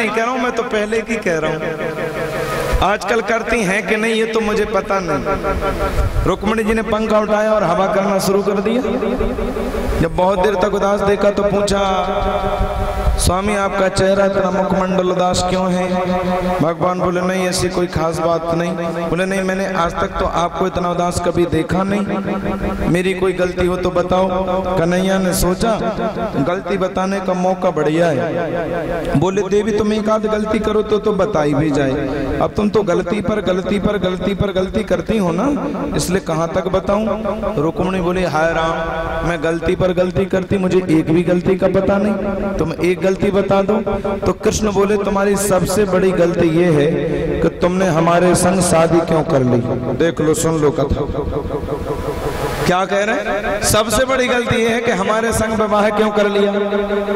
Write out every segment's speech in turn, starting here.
नहीं कह रहा हूं, मैं तो पहले की कह रहा हूं। आजकल करती हैं कि नहीं ये तो मुझे पता नहीं। रुक्मिणी जी ने पंखा उठाया और हवा करना शुरू कर दिया। जब बहुत देर तक उदास देखा तो पूछा, स्वामी आपका चेहरा इतना मुखमंडल उदास क्यों है? भगवान बोले नहीं ऐसी कोई खास बात नहीं। बोले नहीं मैंने आज तक तो आपको इतना उदास कभी देखा नहीं, मेरी कोई गलती हो तो बताओ। कन्हैया ने सोचा गलती बताने का मौका बढ़िया है। बोले देवी तुम एक आध गलती करो तो बताई भी जाए। अब तुम तो गलती पर गलती पर गलती पर गलती करती हो ना, इसलिए कहाँ तक बताऊं? रुक्मिणी बोली हाय राम, मैं गलती पर गलती करती, मुझे एक भी गलती का पता नहीं, तुम एक गलती बता दो। तो कृष्ण बोले तुम्हारी सबसे बड़ी गलती ये है कि तुमने हमारे संग शादी क्यों कर ली। देख लो, सुन लो कथा। क्या कह रहे हैं? सबसे बड़ी गलती ये है कि हमारे संग विवाह क्यों कर लिया।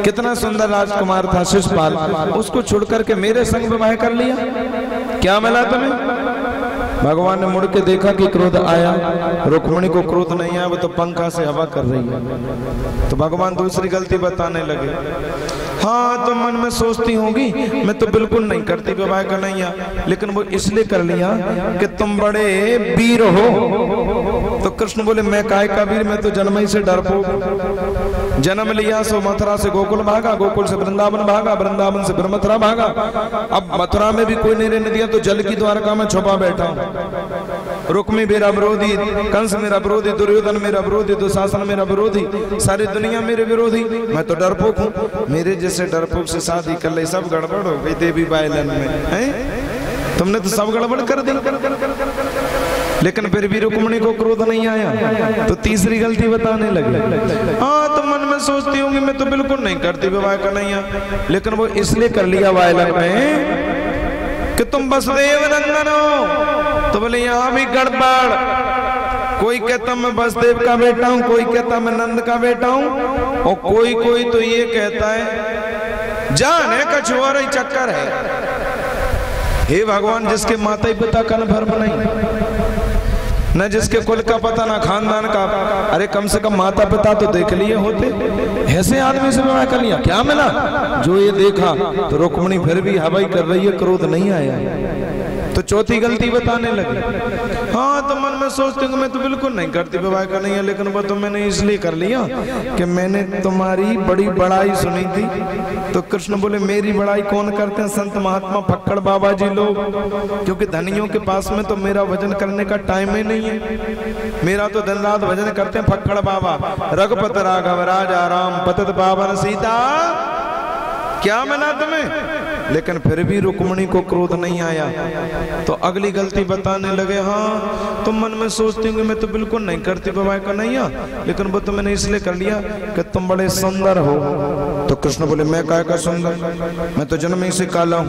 कितना सुंदर राजकुमार था शिशुपाल, उसको छोड़ करके मेरे संग विवाह कर लिया। क्या मिला तुम्हें? भगवान ने मुड़ के देखा कि क्रोध आया। रुक्मिणी को क्रोध नहीं आया, वो तो पंखा से हवा कर रही है। तो भगवान दूसरी गलती बताने लगे। हाँ तो मन में सोचती होगी मैं तो बिल्कुल नहीं करती विवाह कन्हैया, लेकिन वो इसलिए कर लिया कि तुम बड़े वीर हो। तो कृष्ण बोले मैं काय का वीर, मैं तो जन्म ही से डरपोक। जन्म लिया सो मथुरा से गोकुल भागा, गोकुल से वृंदावन भागा, वृंदावन से फिर मथुरा भागा। अब मथुरा में भी कोई नहीं रहने दिया तो जल की द्वारका में छुपा बैठा। रुक्मी मेरा विरोधी, कंस मेरा विरोधी, दुर्योधन मेरा विरोधी, दुशासन मेरा विरोधी, सारी दुनिया मेरे विरोधी, मैं तो डरपोक हूँ। मेरे जैसे डरपोक से शादी कर ले, सब गड़बड़ हो गई देवी बायलन में है। तुमने तो सब गड़बड़ कर दी। लेकिन फिर भी रुक्मिणी को क्रोध नहीं आया, तो तीसरी गलती बताने लगे। हाँ तो मन में सोचती होंगी मैं तो बिल्कुल नहीं करती विवाह कन्हैया, लेकिन वो इसलिए कर लिया बायलन में कि तुम वसुदेव नंदन हो। तो बोले यहाँ भी गड़बड़, कोई कहता मैं वसुदेव का बेटा हूँ, कोई कहता मैं नंद का बेटा हूँ, और कोई तो ये कहता है जाने कछुआर ही चक्कर है। हे भगवान, जिसके माता पिता का न भर नहीं, न जिसके कुल का पता ना खानदान का, अरे कम से कम माता पिता तो देख लिए होते। ऐसे आदमी से विवाह कर लिया, क्या मिला? जो ये देखा तो रुक्मिणी फिर भी हवाई कर रही है, क्रोध नहीं आया। तो चौथी गलती बताने लगे। हाँ तो मन में सोचते हूँ मैं तो बिल्कुल नहीं करती विवाह का नहीं है, लेकिन वो तो मैंने इसलिए कर लिया कि मैंने तुम्हारी बड़ी बड़ाई सुनी थी। तो कृष्ण बोले मेरी बड़ाई कौन करते हैं? संत महात्मा फक्कड़ बाबा जी लोग, क्योंकि धनियों के पास में तो मेरा भजन करने का टाइम ही नहीं है। मेरा तो दिन रात भजन करते हैं फक्कड़ बाबा, रघुपत राघव राजा राम पतित पावन सीता। क्या मिला तुम्हें? लेकिन फिर भी रुक्मिणी को क्रोध नहीं आया। तो अगली गलती बताने लगे। हाँ तुम मन में सोचती होंगे मैं तो बिल्कुल नहीं करती विवाह कन्हैया, लेकिन वो तो मैंने इसलिए कर लिया कि तुम बड़े सुंदर हो। तो कृष्ण बोले मैं काय का सुंदर, मैं तो जन्म ही से काला हूँ,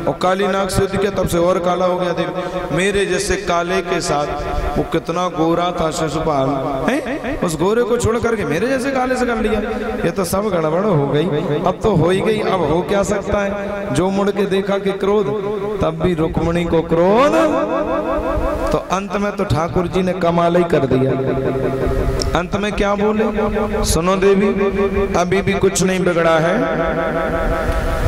और काली नाग से के तब से और काला हो गया। देख मेरे जैसे काले के साथ वो कितना गोरा था शिशुपाल, उस गोरे को छोड़ करके मेरे जैसे काले से कर लिया। ये तो सब गड़बड़ हो गई। अब तो हो ही गई, अब हो क्या सकता है? जो मुड़ के देखा कि क्रोध, तब भी रुक्मिणी को क्रोध। तो अंत में तो ठाकुर जी ने कमाल ही कर दिया। अंत में क्या बोले? सुनो देवी, अभी भी कुछ नहीं बिगड़ा है,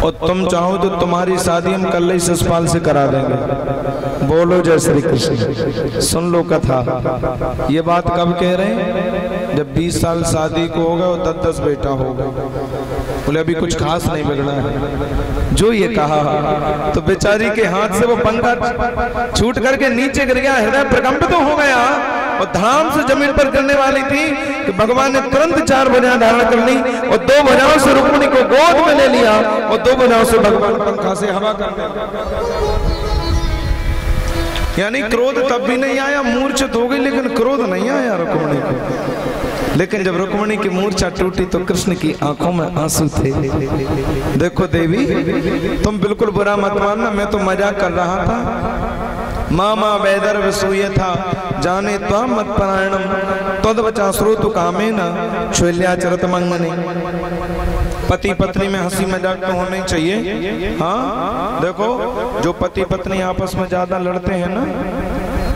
और तुम चाहो तो तुम्हारी शादी हम कल ही शिशुपाल से करा देंगे। बोलो जय श्री कृष्ण। सुन लो कथा। ये बात कब कह रहे हैं? जब 20 साल शादी को हो गए और 10-10 बेटा हो गए। बोले अभी कुछ खास नहीं बिगड़ा है। जो ये कहा तो बेचारी के हाथ से वो पंखा छूट करके नीचे गिर गया, हृदय प्रकंपित हो गया, और धाम से जमीन पर गिरने वाली थी कि भगवान ने तुरंत 4 भुजाएं धारण कर ली, और 2 भुजाओं से रुक्मिणी को गोद में ले लिया, और 2 भुजाओं से भगवान पंखा से हवा करने लगा। यानी क्रोध तब भी नहीं आया, मूर्छित हो गई, लेकिन क्रोध नहीं आया रुक्मिणी को। लेकिन जब रुक्मिणी की मूर्छा टूटी तो कृष्ण की आंखों में आंसू थे। देखो देवी, तुम बिल्कुल बुरा मत मानना, मैं तो मजाक कर रहा था। मामा वैदर विसूय था जाने त्वाम मत परायणम तद्वचा श्रोतु कामेन शैल्याचरत मंगने। पति पत्नी में हंसी मजाक तो होनी चाहिए। हाँ देखो, जो पति पत्नी आपस में ज्यादा लड़ते हैं ना,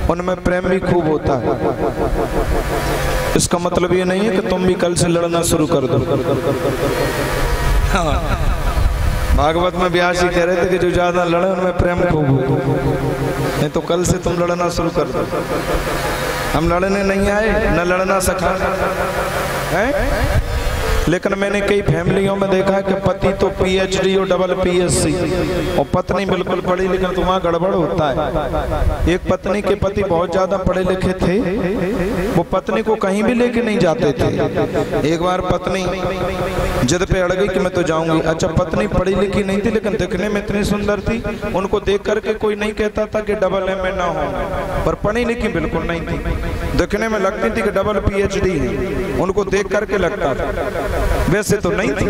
उनमें प्रेम भी खूब होता है। इसका मतलब ये नहीं है कि तुम भी कल से लड़ना शुरू कर दो। हाँ, भागवत में व्यास जी कह रहे थे कि जो ज्यादा लड़े उनमें प्रेम खूब हो, नहीं तो कल से तुम लड़ना शुरू कर दो। हम लड़ने नहीं आए, न लड़ना सिखा है। लेकिन मैंने कई फैमिलियों में देखा है कि पति तो PhD और डबल PSc और पत्नी बिल्कुल पढ़ी, लेकिन तो वहाँ गड़बड़ होता है। एक पत्नी के पति बहुत ज्यादा पढ़े लिखे थे, वो पत्नी को कहीं भी लेके नहीं जाते थे। एक बार पत्नी जिद पे अड़ गई कि मैं तो जाऊंगी। अच्छा, पत्नी पढ़ी लिखी नहीं थी, लेकिन दिखने में इतनी सुंदर थी, उनको देख करके कोई नहीं कहता था कि डबल M ना हो, पर पढ़ी लिखी बिल्कुल नहीं थी। दिखने में लगती थी कि डबल PhD है, उनको देख करके लगता था, वैसे तो नहीं थी।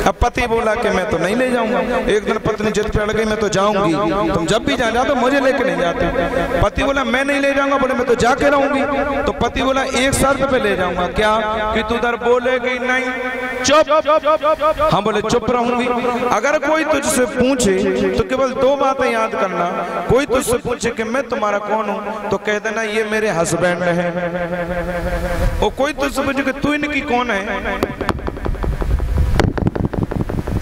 अब पति बोला कि मैं तो नहीं ले जाऊंगा। एक दिन पत्नी जिद पे अड़ गई, मैं तो जाऊंगी, तुम जब भी जाना तो मुझे लेके नहीं जाते। पति बोला मैं नहीं ले जाऊंगा, बोले मैं तो जाके रहूंगी। तो पति बोला एक शर्त पे ले जाऊंगा। क्या? कि तू उधर बोलेगी नहीं, चुप। हाँ, बोले चुप रहूंगी। अगर कोई तुझसे पूछे तो केवल 2 बातें याद करना। कोई तुझसे पूछे कि मैं तुम्हारा कौन हूँ, तो कह देना ये मेरे हस्बैंड है। और कोई तुझसे पूछे कि तू इनकी कौन है,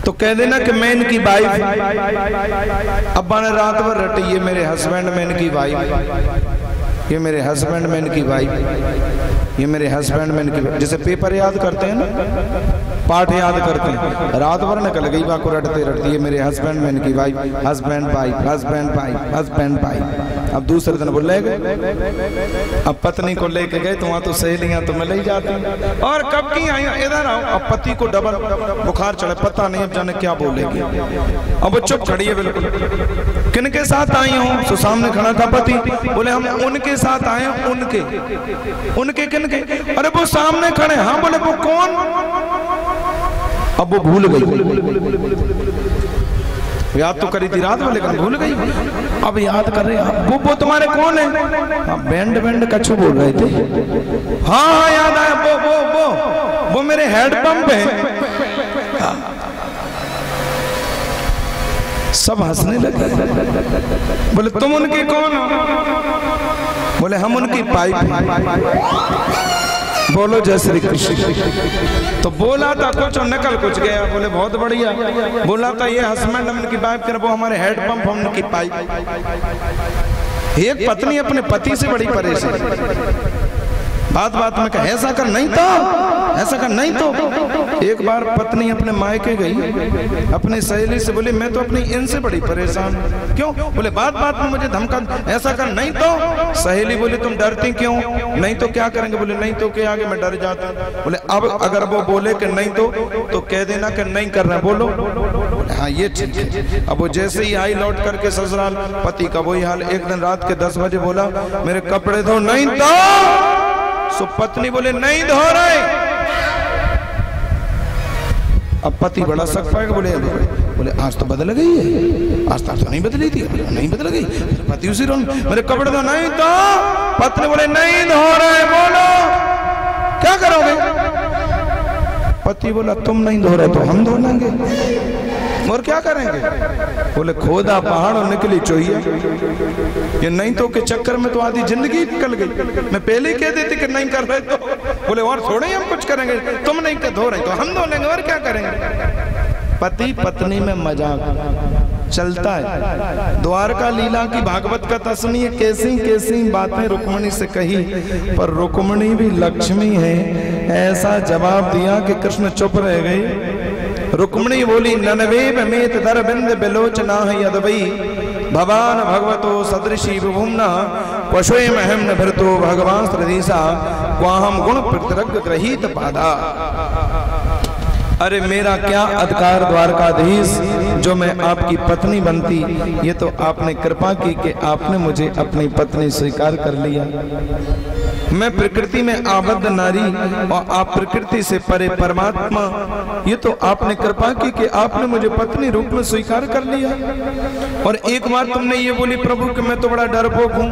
तो कह देना कि मैं इनकी वाइफ। अब्बा ने रात भर रटी, ये मेरे हस्बैंड में इनकी वाइफ, ये मेरे हस्बैंड में इनकी वाइफ, ये मेरे हस्बैंड में इनकी। जैसे पेपर याद करते हैं ना, पाठ याद करते हैं, रात भर निकल गई बाको रटते रटते, ये मेरे हस्बैंड में इनकी wife, husband wife, husband wife, husband wife. अब दूसरे दिन बोले गए, अब पत्नी को लेके गए तो वहां तो सहेलियां तो मिल ही जाती, और कब की आई इधर आओ। अब पति को डबल बुखार चढ़े, पता नहीं अब जाने क्या बोलेगी। अब वो चुप खड़ी है बिल्कुल। किनके साथ आई हूँ? तो सामने खड़ा था पति, बोले हम उनके साथ आए हैं। उनके उनके किनके? अरे वो सामने खड़े। हाँ, बोले वो कौन? अब वो भूल गई, याद तो करी थी रात में लेकिन भूल गई। अब याद कर रहे, वो तुम्हारे कौन है? बैंड बैंड कछु बोल रहे थे। हाँ याद आया, वो मेरे हेड पंप है। सब हंसने लगे। बोले तुम उनके कौन हो? बोले हम उनकी पाइप। बोलो जय श्री कृष्ण। तो बोला था कुछ और निकल कुछ गया। बोले बहुत बढ़िया। बोला था ये हस्बैंड हम उनकी वाइफ कर, वो हमारे हेड पंप, हम उनकी पाइप। एक पत्नी अपने पति से बड़ी परेशान, बात बात में कहा ऐसा कर नहीं तो, ऐसा कर नहीं तो। एक बार पत्नी अपने मायके गई, अपने सहेली से बोली मैं तो अपनी इनसे बड़ी परेशान। क्यों? बोले बात बात में मुझे धमका, ऐसा कर नहीं तो। सहेली बोली तुम डरती क्यों? नहीं तो क्या करेंगे? बोले नहीं तो के आगे मैं डर जाता। बोले अब अगर वो बोले कि नहीं तो कह देना कि नहीं कर रहे, बोलो। हाँ ये ठीक है। अब वो जैसे ही आई लौट करके ससुराल, पति का वही हाल। एक दिन रात के 10 बजे बोला मेरे कपड़े धो। नहीं तो। सो पत्नी बोले नहीं धो रहे। अब पति बड़ा शक पाएगा, बोले आज तो बदल गई है, आज तो नहीं बदली थी। नहीं बदल गई। पति उसी रोन मेरे कपड़े धो। नहीं तो। पत्नी बोले नहीं धो रहे, बोलो क्या करोगे? पति बोला तुम नहीं धो रहे तो हम धो लेंगे, और क्या करेंगे? बोले खोदा पहाड़ और निकली चोहिया। ये नहीं तो के चक्कर में तो आधी जिंदगी निकल गई। मैं पहले ही कह देती कि नहीं कर रहे तो। बोले और थोड़े ही हम कुछ करेंगे, तुम नहीं कर धो रहे तो हम धो लेंगे, और क्या करेंगे? पति पत्नी में मजाक चलता है। द्वारका लीला की भागवत कथा सुनिए, कैसी कैसी बातें रुक्मिणी से कही, पर रुक्मिणी भी लक्ष्मी है। ऐसा जवाब दिया कि कृष्ण चुप रह गए। रुक्मिणी बोली ननवेव मेत दरबिंद बिलोचना यदवै भवान भगवतो सदृशी विभुम्ना पशुएम अहम न भरतो भगवान सदृशा क्वाहम गुण प्रतिरग ग्रहीत पादा। अरे मेरा क्या अधिकार द्वारकाधीश, जो मैं आपकी पत्नी बनती। ये तो आपने कृपा की कि आपने मुझे अपनी पत्नी स्वीकार कर लिया। मैं प्रकृति में आबद्ध नारी और आप प्रकृति से परे परमात्मा। ये तो आपने कृपा की कि आपने मुझे पत्नी रूप में स्वीकार कर लिया। और एक बार तुमने ये बोली प्रभु कि मैं तो बड़ा डरपोक हूँ।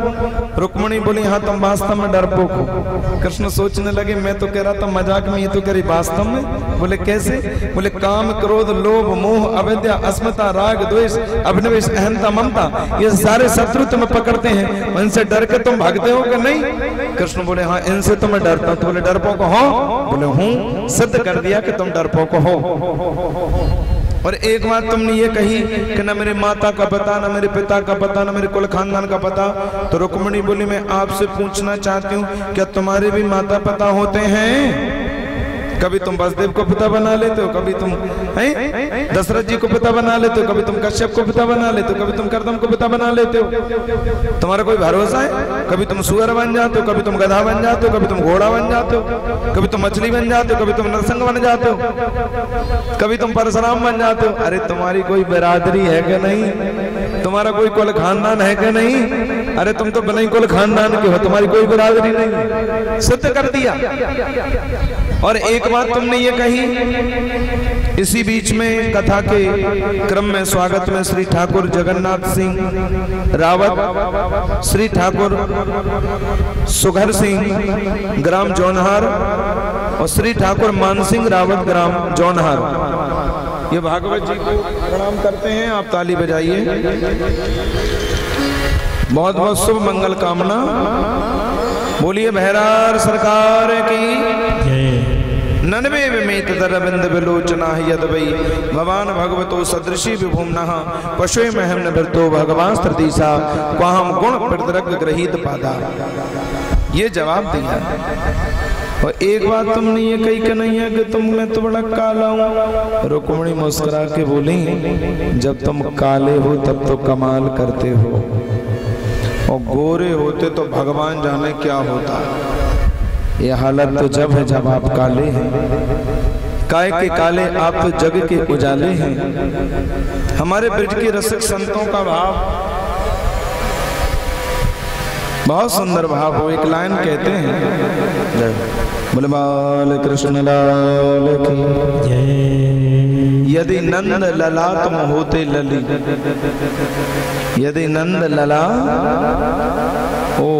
रुक्मिणी बोली हाँ तुम वास्तव में डरपोक हो। कृष्ण सोचने लगे मैं तो कह रहा था मजाक में, ये तो कह रही वास्तव में। बोले कैसे? बोले काम क्रोध लोभ मोह अविद्या अस्मिता राग द्वेष अभिनिवेश अहंता ममता, ये सारे शत्रु तुम्हें पकड़ते हैं। इनसे डर के तुम भागते हो कि नहीं? कृष्ण बोले हाँ इनसे तो मैं डरता हूँ। तो बोले डरपोक हो? बोले हूँ। सिद्ध कर दिया कि तुम डरपोक हो। और एक बात तुमने ये कही कि न मेरे माता का पता, न मेरे पिता का पता, न मेरे कुल खानदान का पता। तो रुक्मिणी बोली मैं आपसे पूछना चाहती हूँ, क्या तुम्हारे भी माता पिता होते हैं? कभी तुम वसुदेव को पिता बना लेते हो, कभी तुम दशरथ जी को पिता बना लेते हो, कभी तुम कश्यप को पिता बना लेते हो, कभी तुम कर्दम को पिता बना लेते हो। तुम्हारा कोई भरोसा है? कभी तुम सुअर बन जाते हो, कभी तुम गधा बन जाते हो, कभी तुम घोड़ा बन जाते हो, कभी तुम मछली बन जाते हो, कभी तुम नरसिंह बन जाते हो, कभी तुम परशुराम बन जाते हो। अरे तुम्हारी कोई बिरादरी है कि नहीं? तुम्हारा कोई कुल खानदान है कि नहीं? अरे तुम तो बिना कुल खानदान के हो, तुम्हारी कोई बिरादरी नहीं। सिद्ध कर दिया। और एक बात तुमने ये कही, इसी बीच में कथा के क्रम में स्वागत में श्री ठाकुर जगन्नाथ सिंह रावत, श्री ठाकुर सुघर सिंह ग्राम जौनहार और श्री ठाकुर मान सिंह रावत ग्राम जौनहार, ये भागवत जी को प्रणाम करते हैं। आप ताली बजाइए। बहुत बहुत शुभ मंगल कामना। बोलिए भैरार सरकार की। नन्वे विमेत दरबिंद विलोचना यद वै भवान भगवतो सदृशी विभुम्नः पशुए महम निवृतो भगवान स्त्रदिशा क्वाहम गुण प्रदरग ग्रहीत पादा। ये जवाब दिया। और एक बात तुमने ये कही कि नहीं है कि तुम मैं तो बड़ा काला हूँ। रुक्मिणी मुस्कुरा के बोली, जब तुम काले हो तब तो कमाल करते हो, और गोरे होते तो भगवान जाने क्या होता। ये हालत तो जब है जब आप काले हैं। काय के काले आप तो जग के उजाले हैं। हमारे ब्रज के रसिक संतों का भाव बहुत सुंदर भाव हो। एक लाइन कहते हैं, बोले बाल कृष्ण लाल की जय। यदि नंद लला तुम होते लली, यदि नंद लला ओ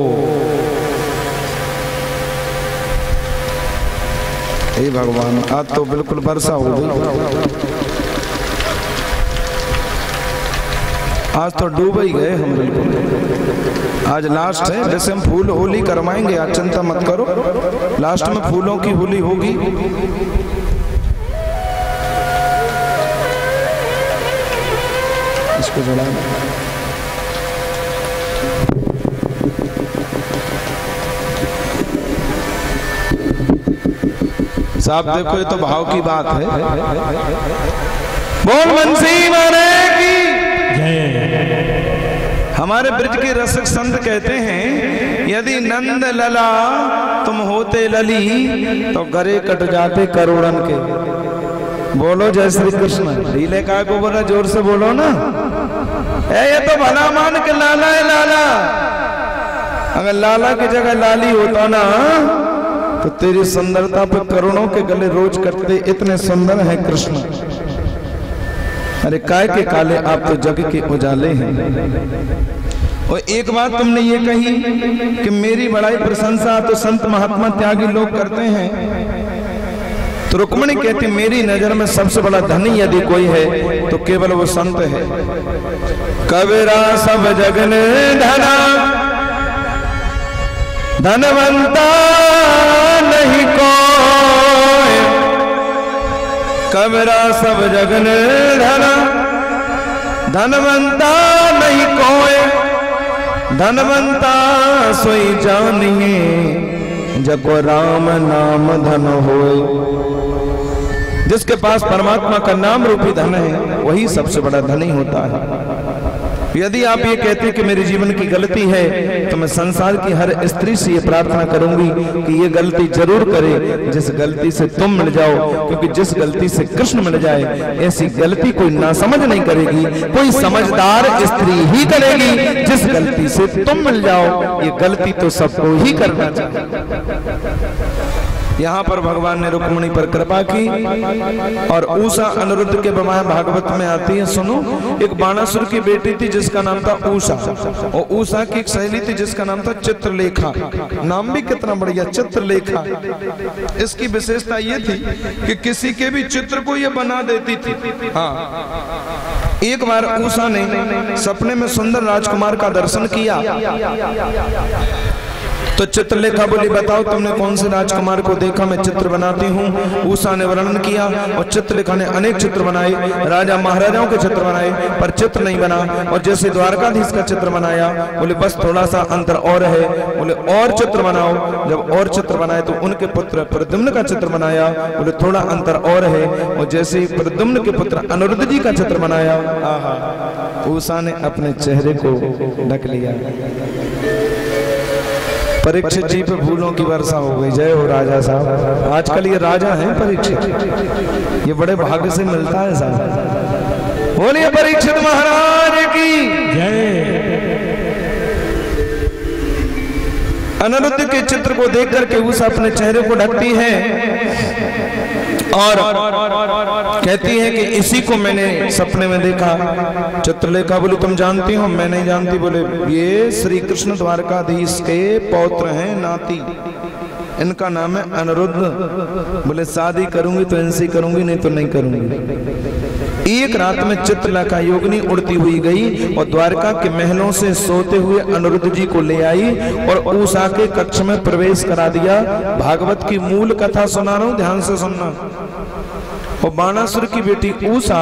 हे भगवान, आज तो बिल्कुल वर्षा हो गई। आज तो डूब ही गए हम बिल्कुल। आज लास्ट है, जैसे हम फूल होली करवाएंगे, आज चिंता मत करो, लास्ट में फूलों की होली होगी। इसको जला साहब, देखो ये तो भाव की बात है। बोल बंसी मारे की जय। हमारे ब्रज के रसिक संत कहते हैं, यदि नंद लला तुम होते लली तो गरे कट जाते करोड़न के। बोलो जय श्री कृष्ण। ढीले काय को बोला, जोर से बोलो ना। ये तो भला मान के लाला है लाला। अगर लाला की जगह लाली होता ना तो तेरी सुंदरता पर करोड़ों के गले रोज कटते। इतने सुंदर है कृष्ण। अरे काय के काले आप तो जग के उजाले हैं। और एक बात तुमने ये कही कि मेरी बड़ाई प्रशंसा तो संत महात्मा त्यागी लोग करते हैं। तो रुक्मिणी कहती, मेरी नजर में सबसे बड़ा धनी यदि कोई है तो केवल वो संत है। कबीरा सब जग ने धना, धनवंता नहीं कोई। कबीरा सब जग ने धना, धनवंता नहीं कोई। धनवंता सोई जानिए जको राम नाम धन होए। जिसके पास परमात्मा का नाम रूपी धन है वही सबसे बड़ा धनी होता है। यदि आप ये कहते हैं कि मेरे जीवन की गलती है तो मैं संसार की हर स्त्री से ये प्रार्थना करूंगी कि ये गलती जरूर करे जिस गलती से तुम मिल जाओ। क्योंकि जिस गलती से कृष्ण मिल जाए ऐसी गलती कोई नासमझ नहीं करेगी, कोई समझदार स्त्री ही करेगी। जिस गलती से तुम मिल जाओ ये गलती तो सबको ही करना चाहिए। यहाँ पर भगवान ने रुक्मिणी पर कृपा की और उषा अनिरुद्ध के विवाह भागवत में आती है। सुनो, एक बाणासुर की बेटी थी जिसका नाम था उषा, और उषा की एक सहेली थी जिसका नाम था चित्रलेखा। नाम भी कितना बढ़िया, चित्रलेखा। इसकी विशेषता ये थी कि किसी के भी चित्र को ये बना देती थी। हाँ, एक बार उषा ने सपने में सुंदर राजकुमार का दर्शन किया तो चित्रलेखा बोली बताओ तुमने कौन से राजकुमार को देखा, मैं चित्र बनाती हूँ। उषा ने वर्णन किया और चित्रलेखा ने अनेक चित्र बनाए, राजा महाराजाओं के चित्र बनाए, पर चित्र नहीं बना। और जैसे द्वारकाधीश का चित्र बनाया, बोले बस थोड़ा सा अंतर और है, बोले और चित्र बनाओ। जब और चित्र बनाए तो उनके पुत्र प्रद्युम्न का चित्र बनाया, बोले थोड़ा अंतर और है। और जैसे ही प्रद्युम्न के पुत्र अनिरुद्ध जी का चित्र बनाया, उषा ने अपने चेहरे को ढक लिया। परीक्षित जी पे फूलों की वर्षा हो गई। जय हो राजा साहब। आजकल ये राजा हैं परीक्षित, ये बड़े भाग्य से मिलता है साहब। बोलिए परीक्षित महाराज की जय। अनिरुद्ध के चित्र को देख करके उषा अपने चेहरे को ढकती है और कहती है कि इसी को मैंने सपने में देखा। चित्रलेखा बोली तुम जानती हो? मैं नहीं जानती। बोले ये श्री कृष्ण द्वारकाधीश के पौत्र हैं, नाती, इनका नाम है अनिरुद्ध। बोले शादी करूंगी तो इनसे करूंगी, नहीं तो नहीं करूंगी। एक रात में चित्रलेखा योगिनी उड़ती हुई गई और द्वारका के महलों से सोते हुए अनिरुद्ध जी को ले आई और उषा के कक्ष में प्रवेश करा दिया। भागवत की मूल कथा सुना रहा हूं, ध्यान से सुनना। और बाणासुर की बेटी उषा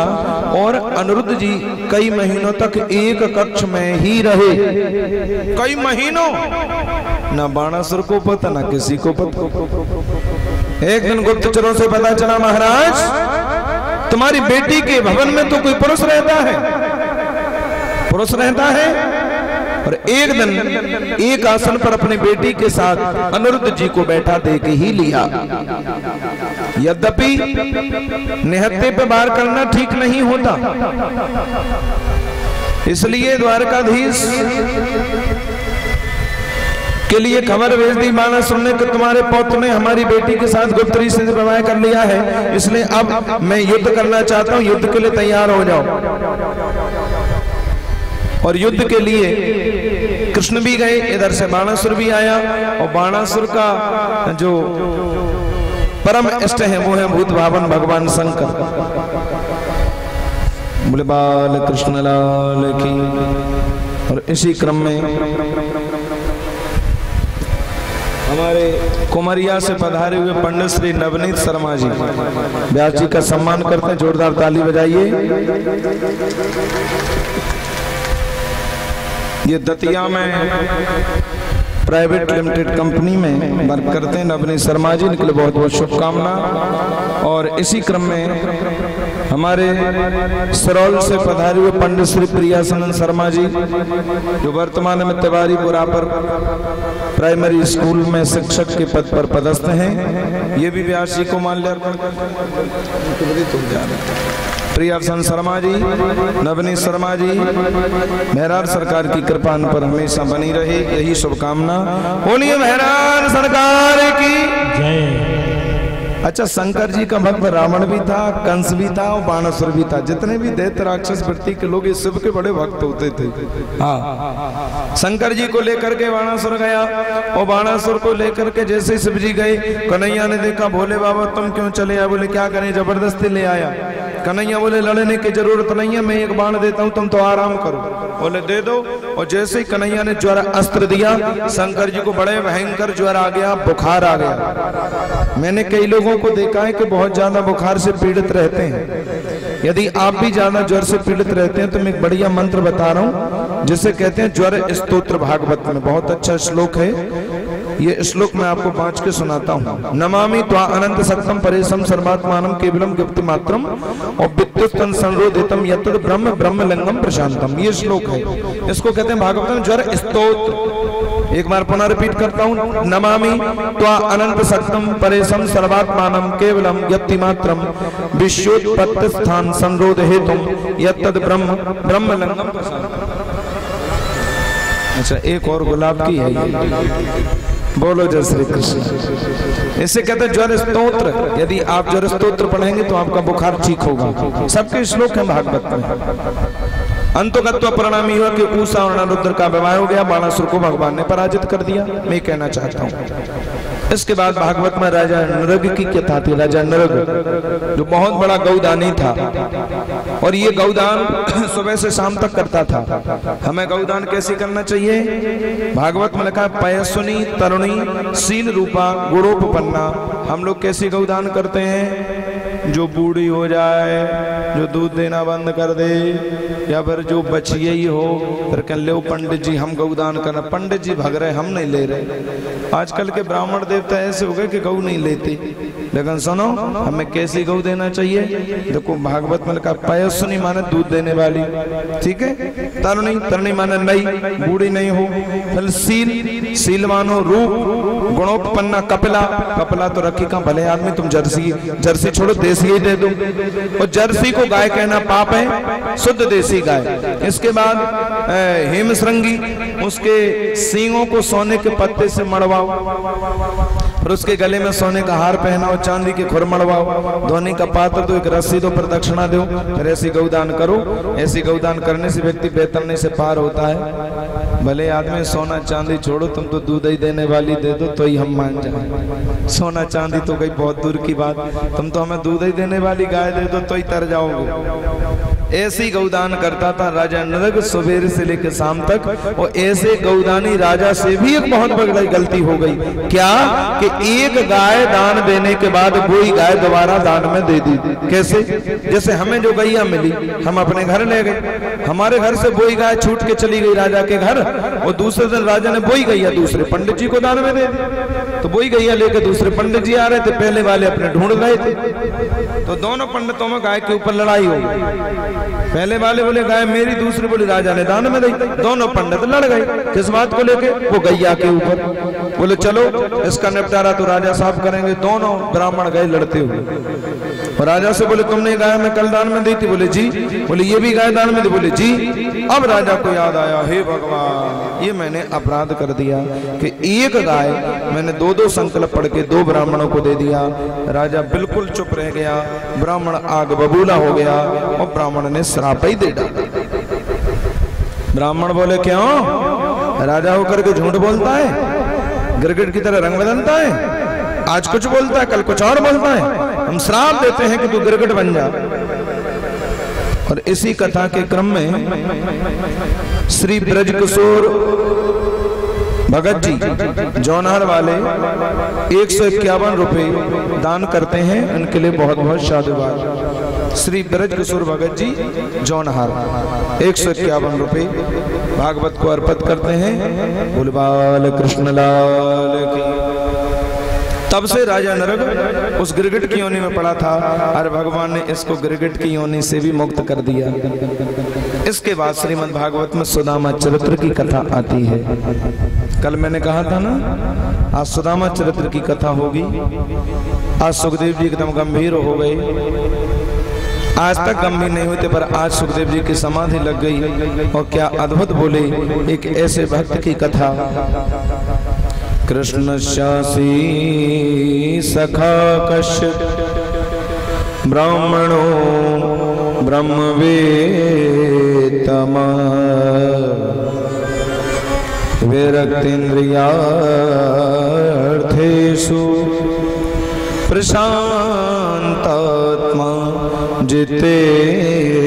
और अनिरुद्ध जी कई महीनों तक एक कक्ष में ही रहे। कई महीनों, ना बाणासुर को पता ना किसी को पता। एक दिन गुप्तचरों से पता चला महाराज तुम्हारी बेटी के भवन में तो कोई पुरुष रहता है, पुरुष रहता है। और एक दिन एक आसन पर अपनी बेटी के साथ अनिरुद्ध जी को बैठा देख ही लिया। यद्यपि निहत्थे पे वार करना ठीक नहीं होता, इसलिए द्वारकाधीश के लिए खबर भेज दी बाणासुर ने कि तुम्हारे पौत्र ने हमारी बेटी के साथ गुप्त रीति से विवाह कर लिया है, इसलिए अब मैं युद्ध करना चाहता हूं, युद्ध के लिए तैयार हो जाओ। और युद्ध के लिए कृष्ण भी गए, इधर से बाणासुर भी आया। और बाणासुर का जो परम इष्ट है वो है भूत भावन भगवान शंकर। बोले बाल कृष्ण लाल की। और इसी क्रम में हमारे कुमरिया से पधारे हुए पंडित श्री नवनीत शर्मा जी व्यास जी का सम्मान करते हैं, जोरदार ताली बजाइए। ये दतिया में प्राइवेट लिमिटेड कंपनी में वर्क करते हैं नवनीत शर्मा जी, इनके लिए बहुत बहुत शुभकामना। और इसी क्रम में हमारे सरौल से पधारे हुए पंडित श्री प्रियासनंद शर्मा जी जो वर्तमान में तिवारीपुरा पर प्राइमरी स्कूल में शिक्षक के पद पर पदस्थ हैं, ये भी व्यास जी को मान लिया। प्रियासन शर्मा जी, नवनीत शर्मा जी, मेहरार सरकार की कृपा उन पर हमेशा बनी रहे, यही शुभकामना। बोलिए मेहरार सरकार की जय। अच्छा, शंकर जी का भक्त रावण भी था, कंस भी था और बाणासुर भी था। जितने भी दैत्य राक्षस वृत्ति के लोग इस सब के बड़े भक्त होते थे। हाँ, शंकर जी को लेकर के बाणासुर गया और बाणासुर को लेकर के जैसे शिव जी गए, कन्हैया ने देखा भोले बाबा तुम क्यों चले आए? बोले क्या करें, जबरदस्ती ले आया। कन्हैया बोले लड़ने की जरूरत नहीं है, मैं एक बाण देता हूं, तुम तो आराम करो। बोले दे दो। और जैसे ही कन्हैया ने ज्वर अस्त्र दिया, शंकर जी को बड़े भयंकर ज्वर आ गया, बुखार आ गया। मैंने कई लोगों को देखा है कि बहुत ज्यादा बुखार से पीड़ित रहते हैं। यदि आप भी ज्यादा ज्वर से पीड़ित रहते हैं तो मैं एक बढ़िया मंत्र बता रहा हूं जिसे कहते हैं ज्वर स्तोत्र। भागवत में बहुत अच्छा श्लोक है, ये श्लोक मैं आपको बांच के सुनाता हूँ। नमामि त्वा अनंत शक्तम परेशम सर्वात्मानम केवलम गुप्ति मात्रम और विद्युतन संरोधितम यतद ब्रह्म ब्रह्मलिंगम प्रशांतम। ये श्लोक है, इसको कहते हैं भागवत में ज्वर स्तोत्र। एक बार पुनः रिपीट करता हूँ। नमामि त्वा अनंत शक्तम परेशम सर्वात्मानम केवलम गुप्ति मात्रम विश्वोत्पत्ति स्थान संरोध हेतुम यतद ब्रह्म ब्रह्मलिंगम प्रशांतम। अच्छा, एक और गुलाब की है ये। बोलो जय श्री कृष्ण। इसे कहते हैं ज्वर स्तोत्र। यदि आप ज्वर स्तोत्र पढ़ेंगे तो आपका बुखार ठीक होगा। सबके श्लोक हैं भागवत में। अंतोगत्व परिणाम हुआ कि उषा और अनिरुद्ध का विवाह हो गया, बाणासुर को भगवान ने पराजित कर दिया। मैं कहना चाहता हूँ इसके बाद भागवत में राजा नृग की कथा थी। राजा नृग जो बहुत बड़ा गौदानी था, और ये गौदान सुबह से शाम तक करता था। हमें गौदान कैसे करना चाहिए? भागवत में लिखा है पयसुनी तरुणी शील रूपा गुणोपपन्ना। हम लोग कैसे गौदान करते हैं? जो बूढ़ी हो जाए, जो दूध देना बंद कर दे, या फिर जो बचिए ही हो, फिर कह ले पंडित जी हम गौदान करना। पंडित जी भाग रहे, हम नहीं ले रहे। आजकल के ब्राह्मण देवता ऐसे हो गए कि गौ नहीं लेते। लेकिन सुनो, हमें कैसी गौ देना चाहिए? देखो भागवत में लिखा पयसुनी माने दूध देने वाली, ठीक है। तरुणी, तरुणी माने नई, बूढ़ी नहीं हो। फिर शील, शील मानो रूप। गुणोपन्ना, कपिला, कपिला तो रखी का भले आदमी, तुम जर्सी, जर्सी छोड़ो देसी ही दे दो। और जर्सी को गाय कहना पाप है, शुद्ध देसी गाय। इसके बाद हेमश्रृंगी, उसके सींगों को सोने के पत्ते से मड़वाओ, फिर उसके गले में सोने का हार पहनाओ, चांदी के खुर मड़वाओ, धोनी का पात्र दो, एक रस्सी दो, प्रदक्षिणा दो, फिर ऐसी गौदान करो। ऐसी गौदान करने से व्यक्ति बेतरने से पार होता है। भले आदमी सोना चांदी छोड़ो, तुम तो दूध ही देने वाली दे दो तो ही हम मान जाए। सोना चांदी तो गई बहुत दूर की बात, तुम तो हमें दूध ही देने वाली गाय दे दो तो ही तर जाओगे। ऐसी गौदान करता था राजा नृग सुबह से लेकर शाम तक। और ऐसे गौदानी राजा से भी एक बहुत बड़ी गलती हो गई। क्या कि एक गाय दान देने के बाद वही गाय दोबारा दान में दे दी। कैसे? जैसे हमें जो गैया मिली हम अपने घर ले गए, हमारे घर से वही गाय छूट के चली गई राजा के घर, और दूसरे दिन राजा ने वही गैया दूसरे पंडित जी को दान में दे दी। तो वही गैया लेकर दूसरे पंडित जी आ रहे थे, पहले वाले अपने ढूंढ रहे थे। तो दोनों पंडितों में गाय के ऊपर लड़ाई हो गई। पहले वाले बोले गाय मेरी, दूसरे बोले राजा ने दान में दी। दोनों पंडित लड़ गए। किस बात को लेके? वो गैया के ऊपर। बोले चलो इसका निपटारा तो राजा साहब करेंगे। दोनों ब्राह्मण गए लड़ते हुए, और राजा से बोले तुमने गाय में कल दान में दी थी? बोले जी। बोले ये भी गाय दान में दी? बोले जी। अब राजा को याद आया, हे भगवान ये मैंने अपराध कर दिया कि एक गाय मैंने दो संकल्प पढ़ के दो ब्राह्मणों को दे दिया। राजा बिल्कुल चुप रह गया, ब्राह्मण आग बबूला हो गया, और ब्राह्मण ने श्राप ही दे डाला। ब्राह्मण बोले क्यों? राजा होकर के झूठ बोलता है, गिरगिट की तरह रंग बदलता है, आज कुछ बोलता है कल कुछ और बोलता है। हम श्राप देते हैं कि तू गिरगिट बन जा। और इसी कथा के क्रम में श्री ब्रज किशोर भगत जी जौनहर वाले 151 रुपए दान करते हैं, उनके लिए बहुत बहुत साधुवाद। श्री ब्रज किशोर भगत जी जौनहर 151 रुपए भागवत को अर्पित करते हैं। बोल बाल कृष्ण लाल की। तब से राजा नरक उस गिरगिट की योनि में पड़ा था, और भगवान ने इसको गिरगिट की योनि से भी मुक्त कर दिया। इसके बाद श्रीमद् भागवत में सुदामा चरित्र की कथा आती है। कल मैंने कहा था ना, आज सुदामा चरित्र की कथा होगी। आज सुखदेव जी एकदम गंभीर हो गए। आज तक गंभीर नहीं हुए थे, पर आज सुखदेव जी की समाधि लग गई। और क्या अद्भुत बोले, एक ऐसे भक्त की कथा। कृष्ण शासी सखा कश्यप ब्राह्मणो ब्रह्मवेत्तम विरक्तेन्द्रियार्थेषु प्रशांतात्मा जितेन्द्रिय।